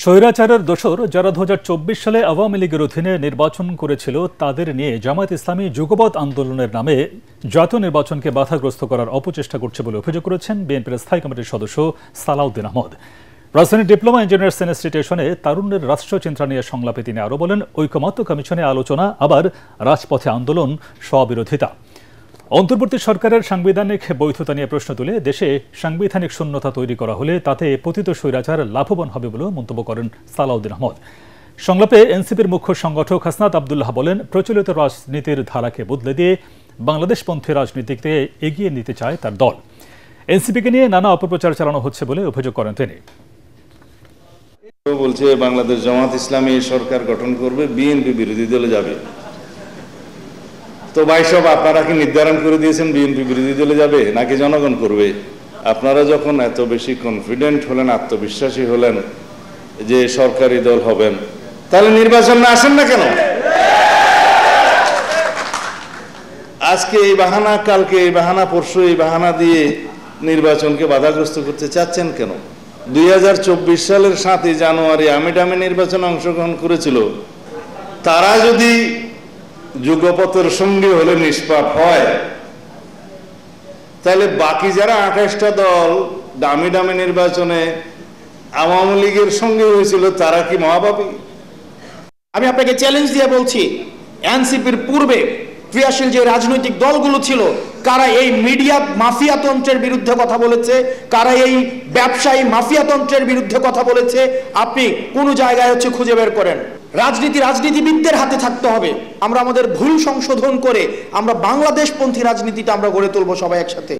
স্বৈরাচারের দোসর যারা 2024 সালে আওয়ামী লীগের অধীনে নির্বাচন করেছিল তাদের নিয়ে জামায়াত ইসলামী যুগপৎ আন্দোলনের নামে জাতীয় নির্বাচনকে বাধাগ্রস্ত করার অপচেষ্টা করছে বলে অভিযোগ করেছেন বিএনপির স্থায়ী কমিটির সদস্য সালাউদ্দিন আহমদ। রাজধানীর ডিপ্লোমা ইঞ্জিনিয়ার্স ইনস্টিটিউশনে তারুণ্যের রাষ্ট্রচিন্তা নিয়ে সংলাপে তিনি আরও বলেন, ঐকমত্য কমিশনে আলোচনা আবার রাজপথে আন্দোলন স্ববিরোধিতা। অন্তর্বর্তী সরকারের সাংবিধানিক বৈধতা নিয়ে প্রশ্ন তুলে দেশে সাংবিধানিক শূন্যতা তৈরি করা হলে তাতে পতিত স্বৈরাচার লাভবান হবে বলেও মন্তব্য করেন সালাউদ্দিন আহমদ। সংলাপে এনসিপির মুখ্য সংগঠক হাসনাত আবদুল্লাহ বলেন, প্রচলিত রাজনীতির ধারাকে বদলে দিয়ে বাংলাদেশপন্থী রাজনীতিকে এগিয়ে নিতে চায় তার দল। এনসিপিকে নিয়ে নানা অপপ্রচার চালানো হচ্ছে বলে অভিযোগ করেন তিনি। বলছে বাংলাদেশ জামাত ইসলামী সরকার গঠন করবে, বিএনপি বিরোধী দলে যাবে। তো ভাই সব আপনারা কি নির্ধারণ করে দিয়েছেন বিএনপি বিরোধী দলে যাবে নাকি জনগণ করবে? আপনারা যখন এত বেশি কনফিডেন্ট হলেন, আত্মবিশ্বাসী হলেন যে সরকারি দল হবেন, তাহলে নির্বাচন না আসেন না কেন? আজকে এই বাহানা, কালকে এই বাহানা, পরশু এই বাহানা দিয়ে নির্বাচনকে বাধাগ্রস্ত করতে চাচ্ছেন কেন? 2024 সালের 7 জানুয়ারি আমিডামে নির্বাচনে অংশগ্রহণ করেছিল, তারা যদি যুগপথের সঙ্গে হলে নিষ্পাপ হয়, তাহলে বাকি যারা 28টা দল দামি দামি নির্বাচনে আওয়ামী লীগের সঙ্গে হয়েছিল তারা কি মহাপাপী? আমি আপনাকে চ্যালেঞ্জ দিয়ে বলছি, এনসিপির পূর্বে ক্রিয়াশীল যে রাজনৈতিক দলগুলো ছিল, কারা এই মিডিয়া মাফিয়াতন্ত্রের বিরুদ্ধে কথা বলেছে, কারা এই ব্যবসায়ী মাফিয়াতন্ত্রের বিরুদ্ধে কথা বলেছে, আপনি কোন জায়গায় খুঁজে বের করেন। রাজনীতিবিদদের হাতে থাকতে হবে। আমরা আমাদের ভুল সংশোধন করে আমরা বাংলাদেশপন্থী রাজনীতিটা আমরা গড়ে তুলবো সবাই একসাথে।